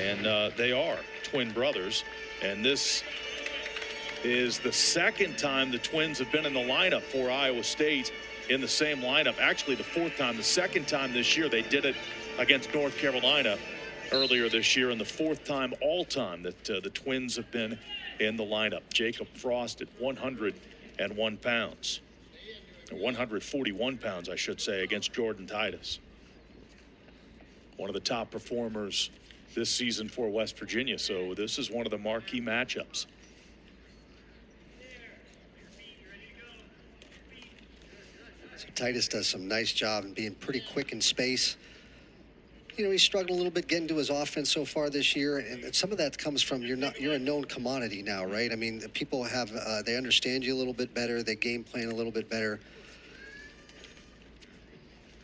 And they are twin brothers. And this is the second time the Twins have been in the lineup for Iowa State in the same lineup. Actually, the fourth time. The second time this year they did it against North Carolina earlier this year, and the fourth time all time that the Twins have been in the lineup. Jacob Frost at 101 pounds. 141 pounds, I should say, against Jordan Titus. One of the top performers this season for West Virginia. So this is one of the marquee matchups. So Titus does some nice job in being pretty quick in space. You know, he's struggled a little bit getting to his offense so far this year, and some of that comes from you're a known commodity now, right? I mean, people have they understand you a little bit better, they game plan a little bit better.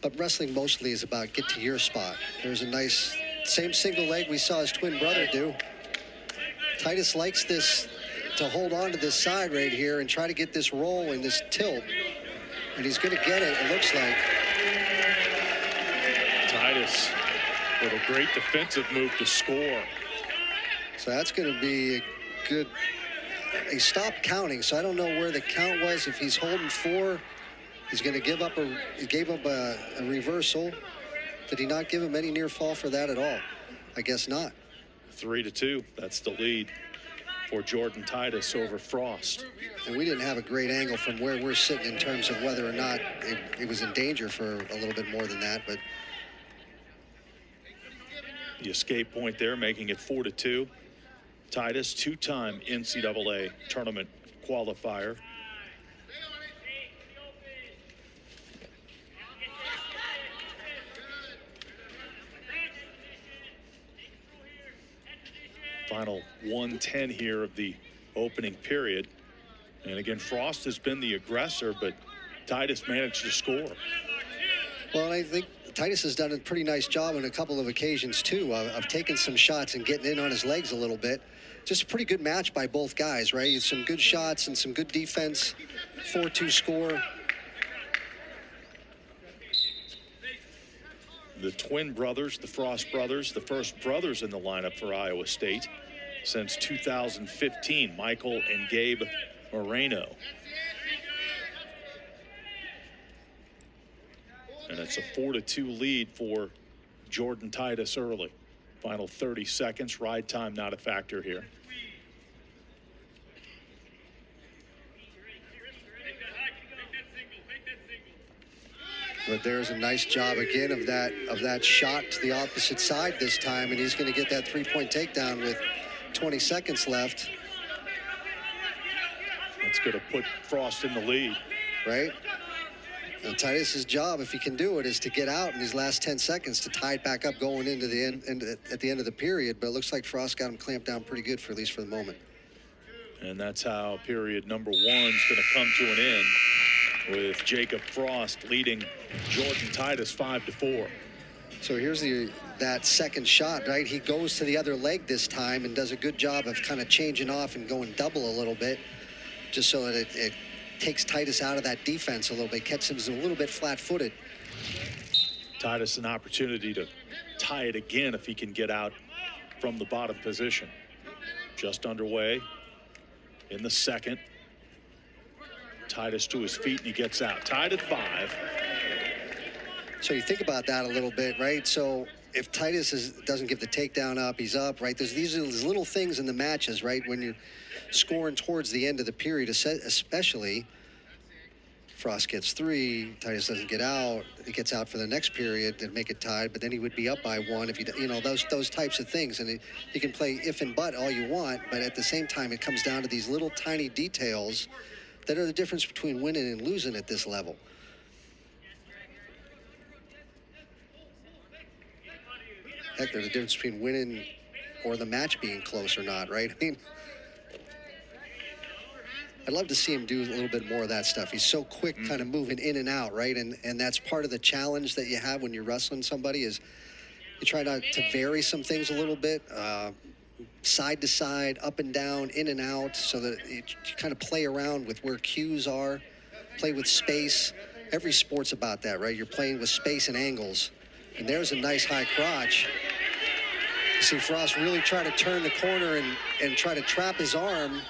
But wrestling mostly is about get to your spot. There's a nice same single leg we saw his twin brother do. Titus likes this to hold on to this side right here and try to get this roll and this tilt, and he's going to get it. It looks like Titus with a great defensive move to score. So that's going to be a good. He stopped counting, so I don't know where the count was. If he's holding 4, he's going to give up he gave up a reversal. Did he not give him any near fall for that at all? I guess not. 3-2. That's the lead for Jordan Titus over Frost. And we didn't have a great angle from where we're sitting in terms of whether or not it was in danger for a little bit more than that, but the escape point there, making it 4-2. Titus, two-time NCAA tournament qualifier. Final 1:10 here of the opening period. And again, Frost has been the aggressor, but Titus managed to score. Well, I think Titus has done a pretty nice job on a couple of occasions, too, of taking some shots and getting in on his legs a little bit. Just a pretty good match by both guys, right? Some good shots and some good defense. 4-2 score. The twin brothers, the Frost brothers, the first brothers in the lineup for Iowa State since 2015, Michael and Gabe Moreno. And it's a 4-2 lead for Jordan Titus early. Final 30 seconds, ride time not a factor here. But there's a nice job again of that shot to the opposite side this time, and he's going to get that 3-point takedown with 20 seconds left. That's going to put Frost in the lead. Right? And Titus's job, if he can do it, is to get out in these last 10 seconds to tie it back up going into the end at the end of the period. But it looks like Frost got him clamped down pretty good, for at least for the moment. And that's how period number 1 is going to come to an end, with Jacob Frost leading Jordan Titus 5-4. So here's that second shot, right? He goes to the other leg this time and does a good job of kind of changing off and going double a little bit, just so that it takes Titus out of that defense a little bit, catches him a little bit flat-footed. Titus an opportunity to tie it again if he can get out from the bottom position. Just underway in the second. Titus to his feet and he gets out. Tied at 5. So you think about that a little bit, right? So if Titus doesn't give the takedown up, he's up, right? There's these little things in the matches, right? When you're scoring towards the end of the period, especially, Frost gets 3, Titus doesn't get out, he gets out for the next period to make it tied, but then he would be up by 1 if he, those types of things. And you can play if and but all you want, but at the same time, it comes down to these little tiny details that are the difference between winning and losing at this level. Heck, they're the difference between winning or the match being close or not, right? I mean, I'd love to see him do a little bit more of that stuff. He's so quick, kind of moving in and out, right? And that's part of the challenge that you have when you're wrestling somebody, is you try to vary some things a little bit, side to side, up and down, in and out, so that you kind of play around with where cues are, play with space. Every sport's about that, right? You're playing with space and angles. And there's a nice high crotch. See Frost really try to turn the corner and try to trap his arm.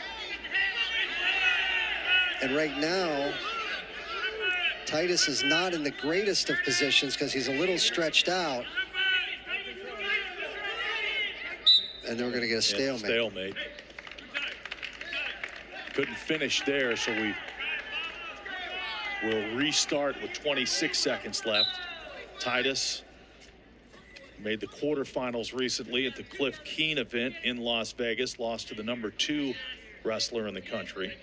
And right now, Titus is not in the greatest of positions because he's a little stretched out. And then we're going to get a stalemate. Stalemate. Couldn't finish there, so we will restart with 26 seconds left. Titus made the quarterfinals recently at the Cliff Keen event in Las Vegas, lost to the #2 wrestler in the country.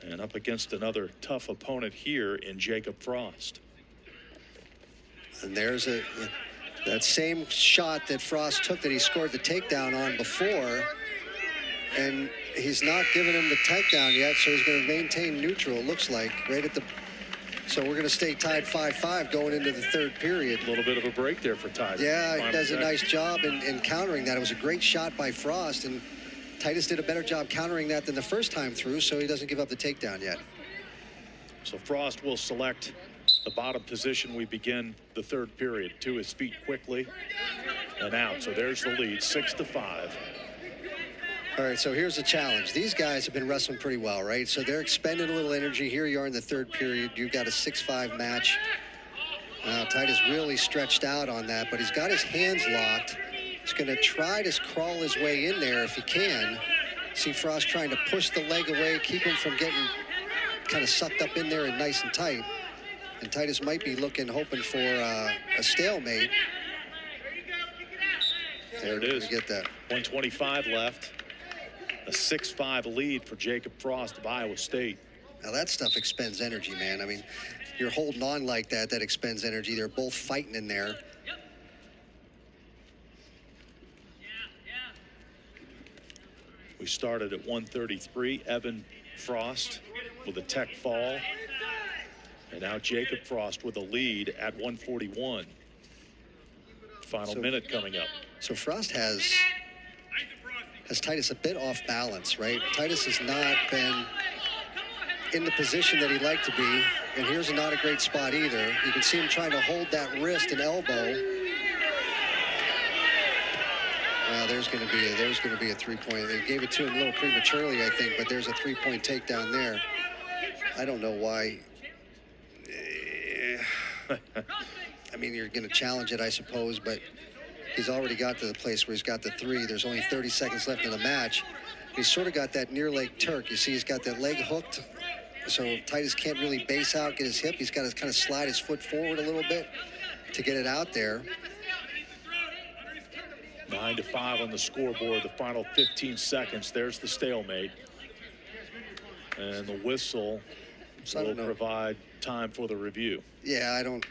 And up against another tough opponent here in Jacob Frost. And there's that same shot that Frost took that he scored the takedown on before. And he's not giving him the takedown yet, so he's going to maintain neutral, it looks like, right at the... So we're going to stay tied 5-5 going into the third period. A little bit of a break there for Titus. Yeah, he does a nice job in countering that. It was a great shot by Frost, and Titus did a better job countering that than the first time through, so he doesn't give up the takedown yet. So Frost will select the bottom position. We begin the third period. To his feet quickly and out. So there's the lead, 6-5. All right, so here's the challenge. These guys have been wrestling pretty well, right? So they're expending a little energy. Here you are in the third period. You've got a 6-5 match. Titus really stretched out on that, but he's got his hands locked. He's going to try to crawl his way in there if he can. See Frost trying to push the leg away, keep him from getting kind of sucked up in there and nice and tight. And Titus might be hoping for a stalemate. There it is. Get that. 125 left. A 6-5 lead for Jacob Frost of Iowa State. Now that stuff expends energy, man. I mean, you're holding on like that, that expends energy. They're both fighting in there. We started at 133. Evan Frost with a tech fall. And now Jacob Frost with a lead at 141. Final minute coming up. So Frost has Titus a bit off balance, right? Titus has not been in the position that he'd like to be, and here's not a great spot either. You can see him trying to hold that wrist and elbow. There's going to be a 3-point. They gave it to him a little prematurely, I think, but there's a 3-point takedown there. I don't know why. I mean, you're going to challenge it, I suppose, but he's already got to the place where he's got the 3. There's only 30 seconds left in the match. He's sort of got that near leg Turk. You see he's got that leg hooked, so Titus can't really base out, get his hip. He's got to kind of slide his foot forward a little bit to get it out there. 9-5 on the scoreboard. The final 15 seconds. There's the stalemate. And the whistle will provide time for the review. Yeah, I don't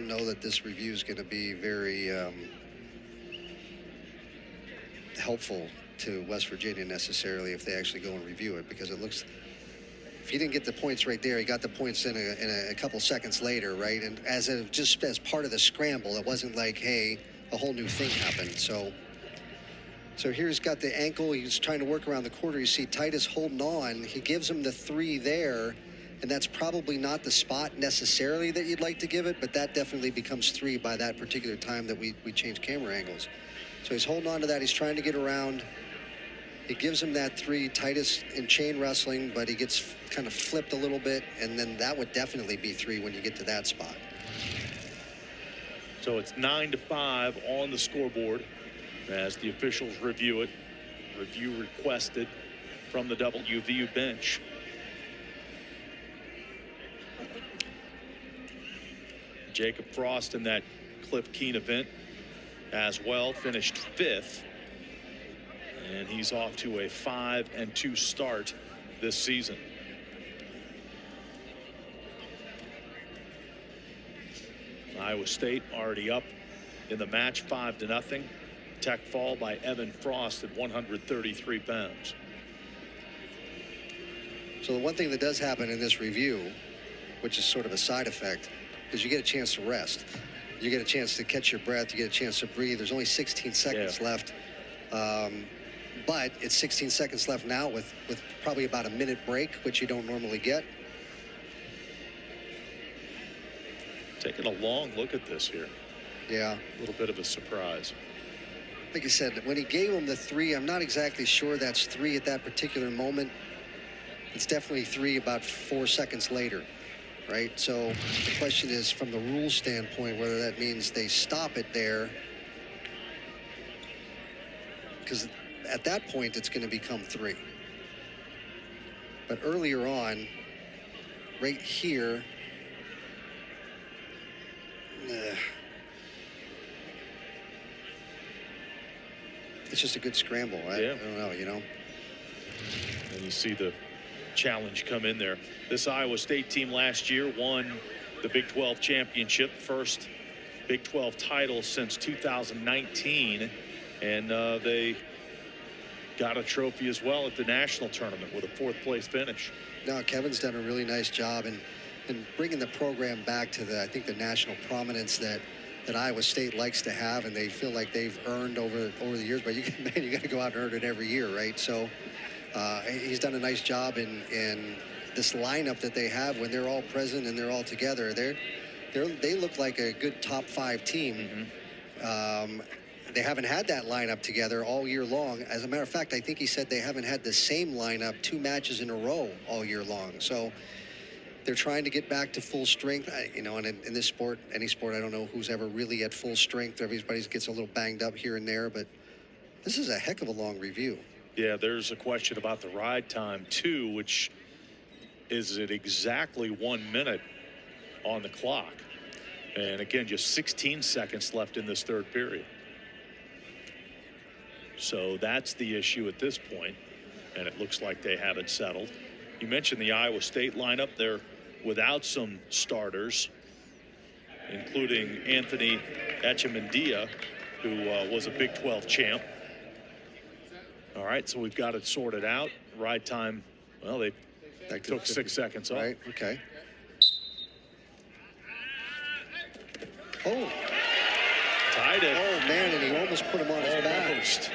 know that this review is going to be very helpful to West Virginia necessarily if they actually go and review it, because it looks, if he didn't get the points right there, he got the points in a couple seconds later, right? And just as part of the scramble, it wasn't like, hey, a whole new thing happened. So here he's got the ankle. He's trying to work around the quarter. You see Titus holding on. He gives him the 3 there. And that's probably not the spot necessarily that you'd like to give it, but that definitely becomes 3 by that particular time that we change camera angles. So he's holding on to that. He's trying to get around. He gives him that 3. Titus in chain wrestling, but he gets kind of flipped a little bit, and then that would definitely be 3 when you get to that spot. So it's 9-5 on the scoreboard as the officials review it. Review requested from the WVU bench. Jacob Frost in that Cliff Keen event as well finished 5th, and he's off to a 5-2 start this season. Iowa State already up in the match 5-0. Tech fall by Evan Frost at 133 pounds. So the one thing that does happen in this review, which is sort of a side effect, is you get a chance to rest. You get a chance to catch your breath. You get a chance to breathe. There's only 16 seconds left. But it's 16 seconds left now with probably about a minute break, which you don't normally get. Taking a long look at this here. Yeah. A little bit of a surprise. Like I said, when he gave him the 3, I'm not exactly sure that's 3 at that particular moment. It's definitely 3 about 4 seconds later, right? So the question is, from the rule standpoint, whether that means they stop it there, because at that point it's going to become 3. But earlier on, right here, it's just a good scramble. I don't know, you know. And you see the challenge come in there. This Iowa State team last year won the Big 12 championship, first Big 12 title since 2019, and they got a trophy as well at the national tournament with a 4th place finish. No, Kevin's done a really nice job in bringing the program back to the, I think, the national prominence that Iowa State likes to have, and they feel like they've earned over the years. But you got to go out and earn it every year, right? So he's done a nice job in this lineup that they have when they're all present and they're all together. They look like a good top 5 team. They haven't had that lineup together all year long. As a matter of fact, I think he said they haven't had the same lineup 2 matches in a row all year long. So they're trying to get back to full strength. You know, and in this sport, any sport, I don't know who's ever really at full strength. Everybody gets a little banged up here and there, but this is a heck of a long review. Yeah, there's a question about the ride time too, which is at exactly 1 minute on the clock. And again, just 16 seconds left in this 3rd period. So that's the issue at this point, and it looks like they have it settled. You mentioned the Iowa State lineup. They're without some starters, including Anthony Echemendia, who was a Big 12 champ. All right, so we've got it sorted out. Ride time, well, they took 6 seconds off. Right, okay. Oh. Titus. Oh, man, and he almost put him on his back.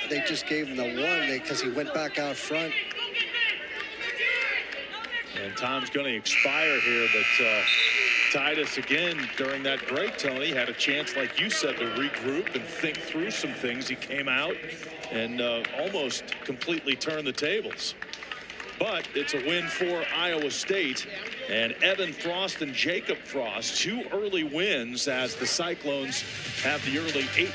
They just gave him the 1 because he went back out front. And time's going to expire here, but Titus, again, during that break, Tony, had a chance, like you said, to regroup and think through some things. He came out and almost completely turned the tables. But it's a win for Iowa State. And Evan Frost and Jacob Frost, 2 early wins as the Cyclones have the early 8-9